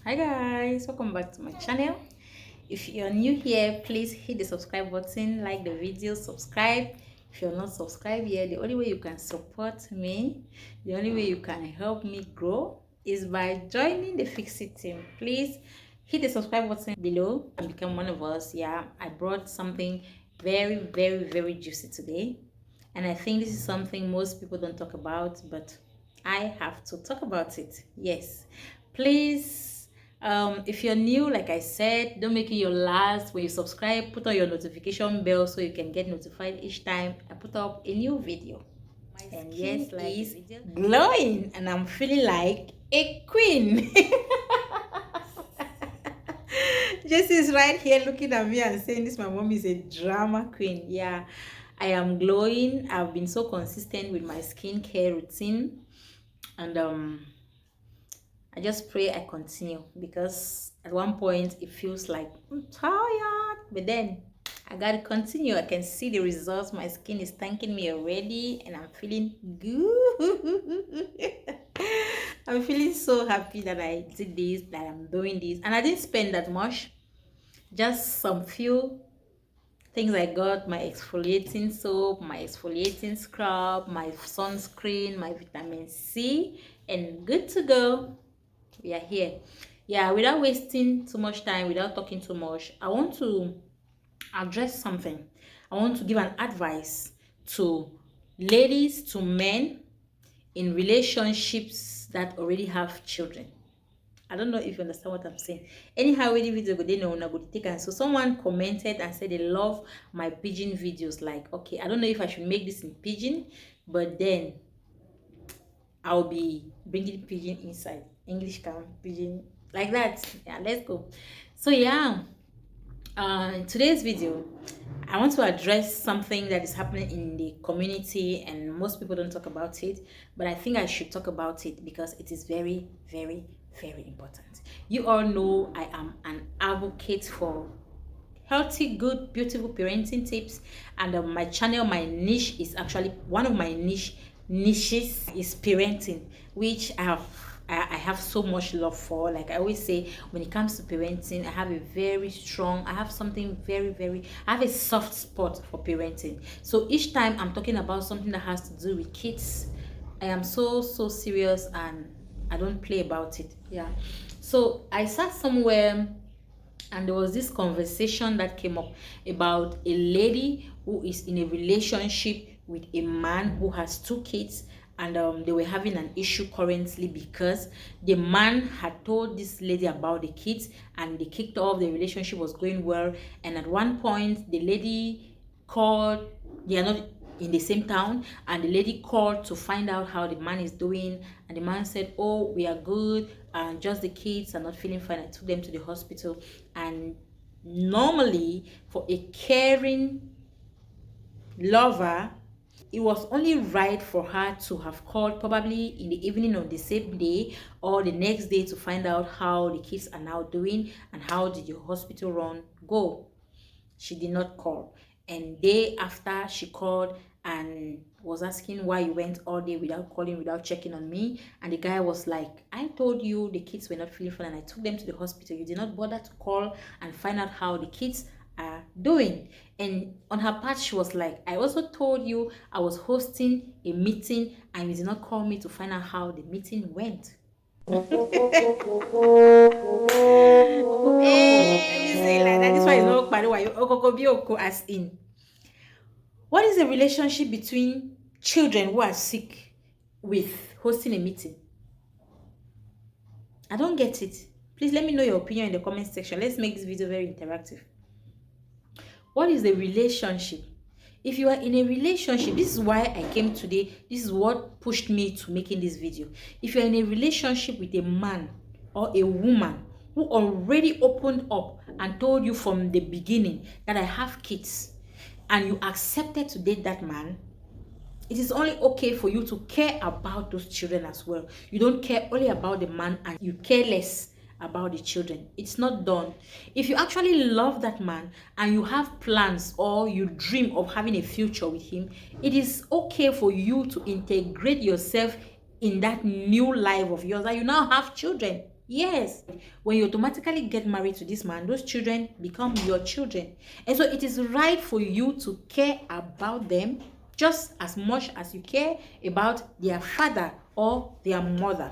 Hi guys, welcome back to my channel. If you're new here, please hit the subscribe button, like the video, subscribe. If you're not subscribed yet, the only way you can support me, the only way you can help me grow is by joining the Fixit team. Please hit the subscribe button below and become one of us. Yeah, I brought something very juicy today, and I think this is something most people don't talk about, but I have to talk about it. Yes, please, if you're new, like I said, don't make it your last. When you subscribe, put on your notification bell so you can get notified each time I put up a new video. And yes, like is glowing and I'm feeling like a queen. Jesse is right here looking at me and saying this my mom is a drama queen. Yeah, I am glowing. I've been so consistent with my skincare routine, and I just pray I continue, because at one point it feels like I'm tired, but then I gotta continue. I can see the results. My skin is thanking me already, and I'm feeling good. I'm feeling so happy that I did this, that I'm doing this, and I didn't spend that much. Just some few things I got: my exfoliating soap, my exfoliating scrub, my sunscreen, my vitamin C, and good to go. We are here. Yeah, without wasting too much time, without talking too much, I want to address something. I want to give an advice to ladies, to men in relationships that already have children. I don't know if you understand what I'm saying. Anyhow, with the video go, they know na go take. And so someone commented and said they love my pigeon videos. Like, okay, I don't know if I should make this in pigeon, but then I'll be bringing pigeon inside. English can pigeon like that. Yeah, let's go. So yeah, in today's video, I want to address something that is happening in the community, and most people don't talk about it, but I think I should talk about it because it is very important. You all know I am an advocate for healthy, good, beautiful parenting tips, and my channel, my niche is actually one of my niches is parenting, which I have so much love for. Like I always say, when it comes to parenting, I have a very strong, I have something I have a soft spot for parenting. So each time I'm talking about something that has to do with kids, I am so serious, and I don't play about it. Yeah. So I sat somewhere and there was this conversation that came up about a lady who is in a relationship with a man who has two kids, and they were having an issue currently because the man had told this lady about the kids, and they kicked off. The relationship was going well, and at one point the lady called. They are not in the same town, and the lady called to find out how the man is doing, and the man said, oh, we are good, and just the kids are not feeling fine. I took them to the hospital. And normally, for a caring lover, it was only right for her to have called probably in the evening of the same day or the next day to find out how the kids are now doing and how did the hospital run go. She did not call, and day after she called and was asking why you went all day without calling, without checking on me. And the guy was like, I told you the kids were not feeling fine and I took them to the hospital. You did not bother to call and find out how the kids are doing. And on her part, she was like, I also told you I was hosting a meeting and you did not call me to find out how the meeting went. Let me say like that. This one is not Okoko as in. What is the relationship between children who are sick with hosting a meeting? I don't get it. Please let me know your opinion in the comment section. Let's make this video very interactive. What is the relationship? If you are in a relationship, this is why I came today. This is what pushed me to making this video. If you're in a relationship with a man or a woman who already opened up and told you from the beginning that I have kids, and you accepted to date that man, it is only okay for you to care about those children as well. You don't care only about the man and you care less about the children. It's not done. If you actually love that man and you have plans or you dream of having a future with him, it is okay for you to integrate yourself in that new life of yours, that you now have children. Yes, when you automatically get married to this man, those children become your children. And so it is right for you to care about them just as much as you care about their father or their mother.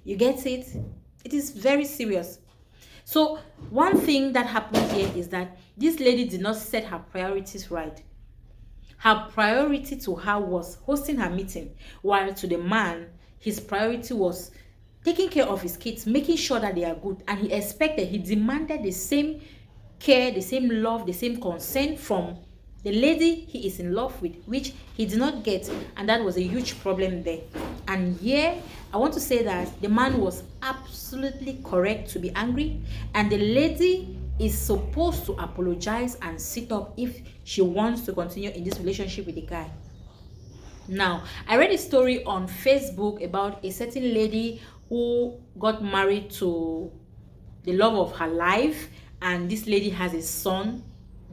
You get it? It is very serious. So, one thing that happened here is that this lady did not set her priorities right. Her priority to her was hosting her meeting, while to the man, his priority was taking care of his kids, making sure that they are good. And he demanded the same care, the same love, the same concern from the lady he is in love with, which he did not get. And that was a huge problem there. And here, I want to say that the man was absolutely correct to be angry, and the lady is supposed to apologize and sit up if she wants to continue in this relationship with the guy. Now, I read a story on Facebook about a certain lady who got married to the love of her life, and this lady has a son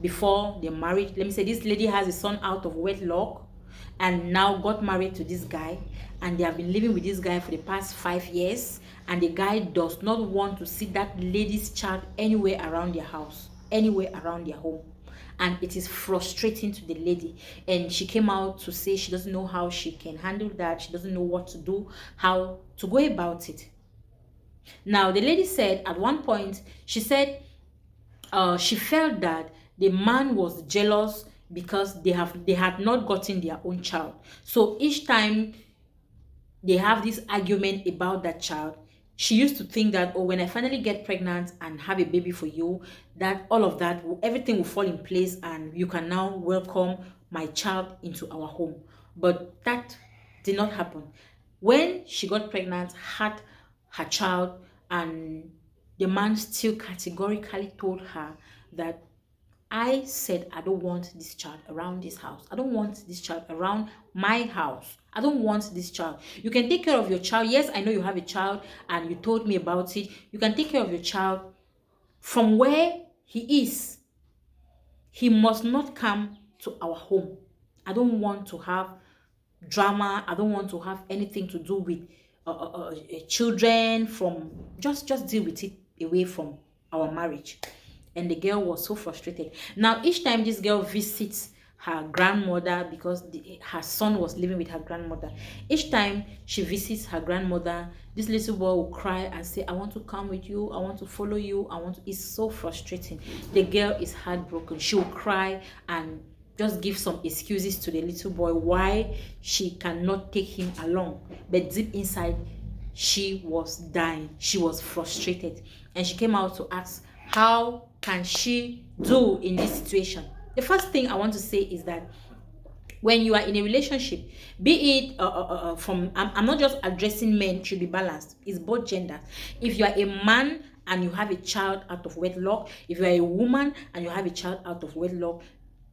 before they married. Let me say this lady has a son out of wedlock and now got married to this guy, and they have been living with this guy for the past 5 years, and the guy does not want to see that lady's child anywhere around their house, anywhere around their home. And it is frustrating to the lady, and she came out to say she doesn't know how she can handle that. She doesn't know what to do, how to go about it. Now the lady said at one point, she said she felt that the man was jealous because they had not gotten their own child. So each time they have this argument about that child, she used to think that, oh, when I finally get pregnant and have a baby for you, that all of that everything will fall in place and you can now welcome my child into our home. But that did not happen. When she got pregnant, had her child, and the man still categorically told her that, I said I don't want this child around this house. I don't want this child around my house. I don't want this child. You can take care of your child. Yes, I know you have a child and you told me about it. You can take care of your child from where he is. He must not come to our home. I don't want to have drama. I don't want to have anything to do with children. From just deal with it away from our marriage. And the girl was so frustrated. Now each time this girl visits her grandmother, because her son was living with her grandmother, each time she visits her grandmother, this little boy will cry and say, I want to come with you, I want to follow you, I want to. It's so frustrating. The girl is heartbroken. She will cry and just give some excuses to the little boy why she cannot take him along. But deep inside, she was dying. She was frustrated. And she came out to ask, how can she do in this situation? The first thing I want to say is that when you are in a relationship, be it I'm not just addressing men, it should be balanced. It's both genders. If you are a man and you have a child out of wedlock, if you are a woman and you have a child out of wedlock,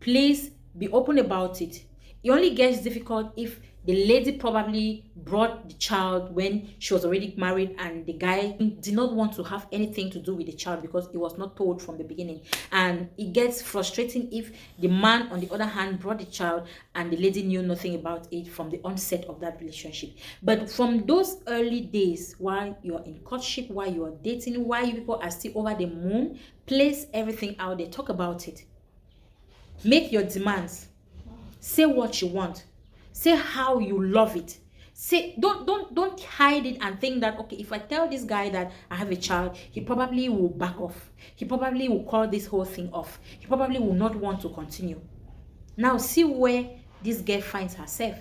please be open about it. It only gets difficult if the lady probably brought the child when she was already married, and the guy did not want to have anything to do with the child because it was not told from the beginning. And it gets frustrating if the man, on the other hand, brought the child and the lady knew nothing about it from the onset of that relationship. But from those early days, while you're in courtship, while you're dating, while you people are still over the moon, place everything out there. Talk about it. Make your demands. Say what you want. Say how you love it. Say, don't hide it and think that, okay, if I tell this guy that I have a child, he probably will back off. He probably will call this whole thing off. He probably will not want to continue. Now see where this girl finds herself.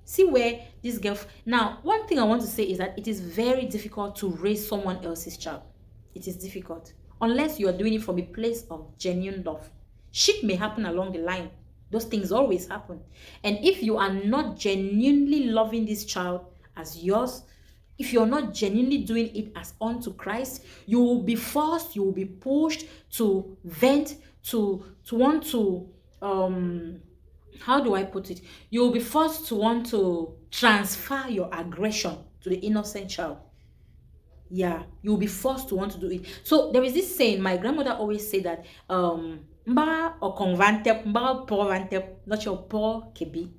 See where this girl. Now, one thing I want to say is that it is very difficult to raise someone else's child. It is difficult unless you are doing it from a place of genuine love. Shit may happen along the line. Those things always happen. And if you are not genuinely loving this child as yours, if you're not genuinely doing it as unto Christ, you will be forced, you will be pushed to vent, to want to, how do I put it? You will be forced to want to transfer your aggression to the innocent child. Yeah, you'll be forced to want to do it. So there is this saying, my grandmother always said that, mba or convantep, mba por vantep, not your poor kebi.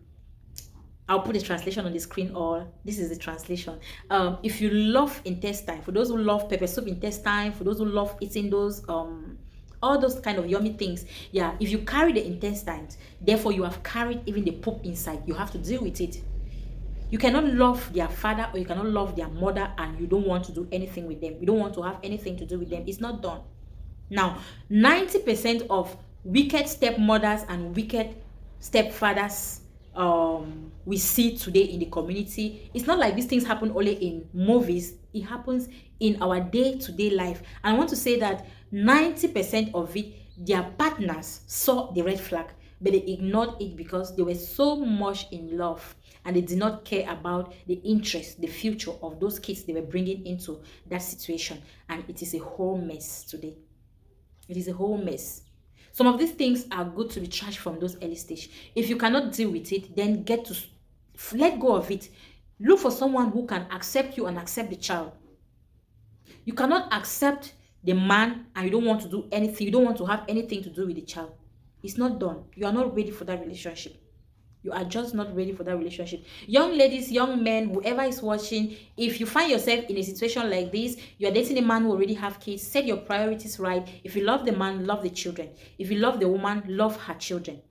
I'll put the translation on the screen, or this is the translation. If you love intestine, for those who love pepper soup intestine, for those who love eating those all those kind of yummy things, yeah, if you carry the intestines, therefore you have carried even the poop inside. You have to deal with it. You cannot love their father or you cannot love their mother and you don't want to do anything with them. You don't want to have anything to do with them. It's not done. Now, 90% of wicked stepmothers and wicked stepfathers we see today in the community, it's not like these things happen only in movies. It happens in our day-to-day life. And I want to say that 90% of it, their partners saw the red flag, but they ignored it because they were so much in love and they did not care about the interest, the future of those kids they were bringing into that situation. And it is a whole mess today. It is a whole mess. Some of these things are good to be trashed from those early stage. If you cannot deal with it, then let go of it. Look for someone who can accept you and accept the child. You cannot accept the man and you don't want to do anything. You don't want to have anything to do with the child. It's not done. You are not ready for that relationship. You are just not ready for that relationship. Young ladies, young men, whoever is watching, if you find yourself in a situation like this, you are dating a man who already have kids, set your priorities right. If you love the man, love the children. If you love the woman, love her children.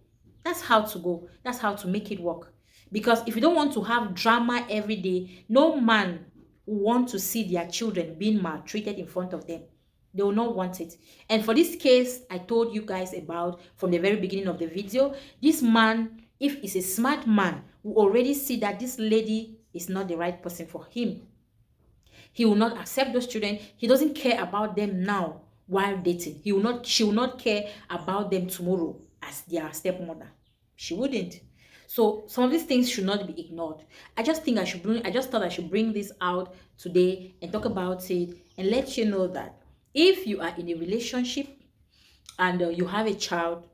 That's how to go. That's how to make it work. Because if you don't want to have drama every day, no man will want to see their children being maltreated in front of them. They will not want it. And for this case I told you guys about from the very beginning of the video, this man, if he's a smart man, will already see that this lady is not the right person for him. He will not accept those children. He doesn't care about them now while dating. She will not care about them tomorrow as their stepmother. She wouldn't. So some of these things should not be ignored. I just thought I should bring this out today and talk about it and let you know that if you are in a relationship and you have a child,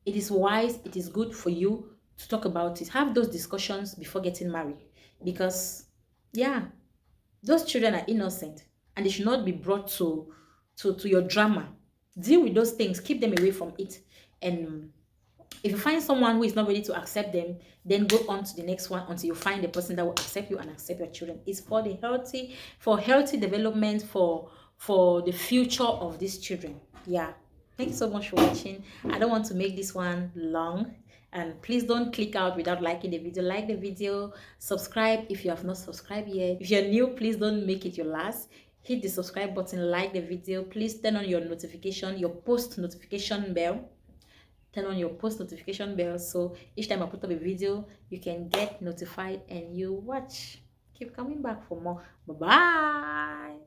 it is wise, it is good for you to talk about it. Have those discussions before getting married. Because, yeah, those children are innocent and they should not be brought to your drama. Deal with those things. Keep them away from it. And if you find someone who is not ready to accept them, then go on to the next one until you find the person that will accept you and accept your children. It's for healthy development, for the future of these children. Yeah. Thank you so much for watching. I don't want to make this one long. And please don't click out without liking the video. Like the video, subscribe if you have not subscribed yet. If you're new, please don't make it your last. Hit the subscribe button, like the video. Please turn on your notification, your post notification bell. Turn on your post notification bell so each time I put up a video, you can get notified and you watch. Keep coming back for more. Bye-bye.